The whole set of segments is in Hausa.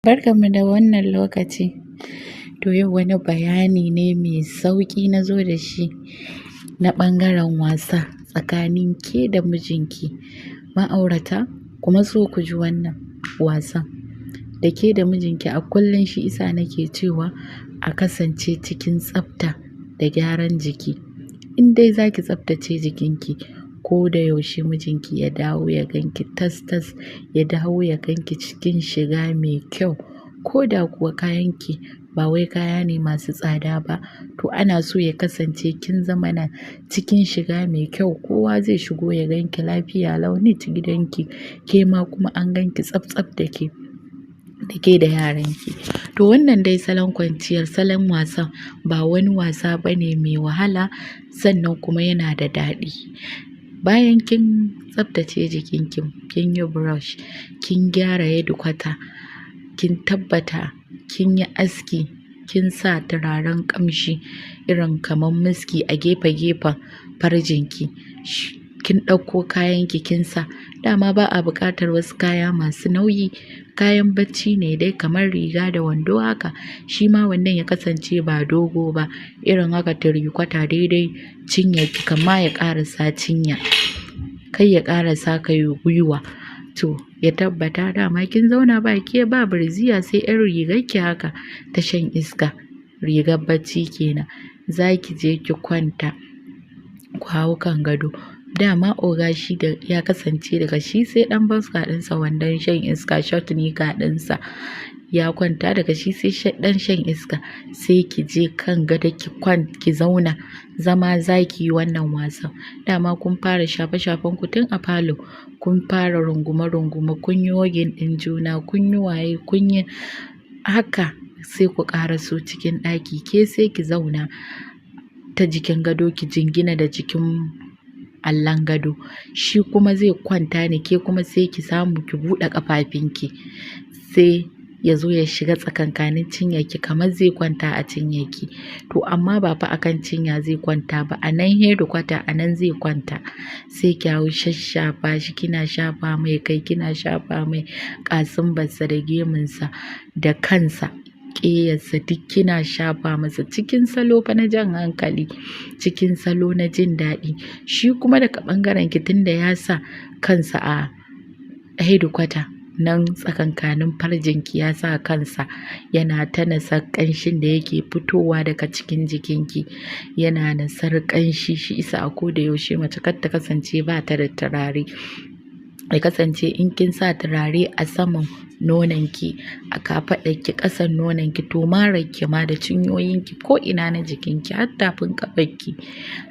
Barkanmu da wannan lokaci. To yau wani bayani ne mai sauƙi na zo da shi na ɓangaren wasa tsakanin ke da mijinki ma'aurata. Kuma so ku ji wannan wasan da ke da mijinki a kullum, shi isa nake cewa a kasance cikin tsafta da gyaran jiki. In dai za ki tsaftace jikinki, ko da yaushe mijinki ya dawo ya ganki tas-tas, ya dawo ya ganki cikin shiga mai kyau, ko da kuwa kayanki ba wai kaya ne masu tsada ba, to ana so ya kasance kin zama na cikin shiga mai kyau. Kowa zai shigo ya ganki lafiya lau neat gidanki, ke ma kuma an ganki tsaf-tsaf da ke da yaranki. To wannan dai salon kwanciyar, salon wasan ba wani wasa bane mai wahala, sannan kuma yana da daɗi. Bayan kin tsaftace jikinki, kin yi brush, kin gyara headquarter, kin tabbata kin yi aski, kin sa turaren ƙamshi irin kamar miski a gefe-gefen farjinki, kin ɗauko kayanki kin sa. Dama ba a buƙatar wasu kaya masu nauyi, kayan bacci ne dai kamar riga da wando haka, shi ma wannan ya kasance ba dogo ba, irin haka tiri-kwata daidai cinyarki, kamma ya ƙarasa cinya, kai ya ƙarasa kai gwiwa. To ya tabbata dama kin zauna ba ke ba birziya, sai 'yan rigarki haka ta shan iska, rigar bacci kenan. Za ki je ki kwanta, ku hau kan gado. Dama oga shi da ya kasance daga shi sai ɗan boxer ɗinsa, wandon shan iska, short nika ɗinsa ya kwanta, daga shi sai ɗan shan iska. Sai ki je kan gado ki zauna, zama za ki yi wannan wasan. Dama kun fara shafe-shafen ku tun a falo, kun fara rungume-rungume, kun yi hugging ɗin juna, kun yi waye, kun yi haka, sai ku ƙaraso cikin ɗaki. Ke sai ki zauna ta jikin gado, ki jingina da jikin allon gado, shi kuma zai kwanta ne, ke kuma sai ki samu ki buɗe ƙafafunki, sai ya zo ya shiga tsakankanin cinyarki kamar zai kwanta a cinyarki. To amma ba fa akan cinya zai kwanta ba, a nan headquarter a nan zai kwanta. Sai ki hau shashafa shi, kina shafa mai kai, kina shafa mai ƙasimbarsa da gemunsa da kansa, ƙeyarsa duk kina shafa masa, cikin salo fa na jan hankali, cikin salo na jin daɗi. Shi kuma daga ɓangaren ki, tunda ya sa kansa a headquarter nan tsakankanin farjinki, ya sa kansa yana ta nasar ƙanshin da yake fitowa daga cikin jikinki, yana nasar ƙanshi. Shi isa a ko da yaushe mace kar ta kasance ba ta da turare. Ya kasance in kin sa turare a saman nononki, a kafaɗarki, ƙasan nononki, to mararki ma da cinyoyinki, ko ina na jikinki, har tafin ƙafarki,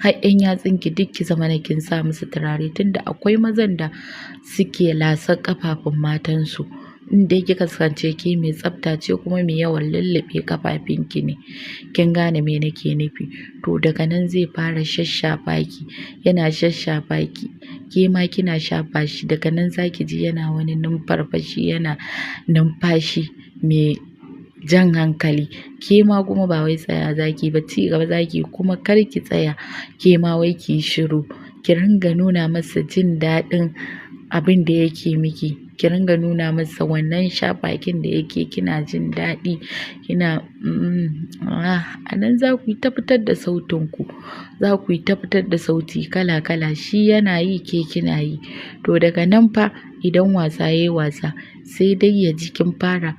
har 'yan yatsunki duk ki zama na kin sa musu turare, tunda akwai mazan da suke lasar ƙafafun matansu. In dai kika kasance ke mai tsafta ce kuma mai yawan lulluɓe ƙafafunki ne, kin gane me nake nufi. To daga nan zai fara shashafa ki, yana shashafa ki, ke ma kina shafa shi. Daga nan za ki ji yana wani numfarfashi, yana numfashi mai jan hankali. Ke ma kuma ba wai tsaya za ki ba, ci gaba za ki, kuma kar ki tsaya ke ma wai ki shiru, ki ringa nuna masa jin daɗin abin da yake miki, ki ringa nuna masa wannan shafakin da yake, kina jin daɗi, kina a nan za ku yi ta fitar da sautinku, za ku yi ta fitar da sauti kala-kala, shi yana yi, ke kina yi. To daga nan fa idan wasa yayi wasa, sai dai ya ji kin fara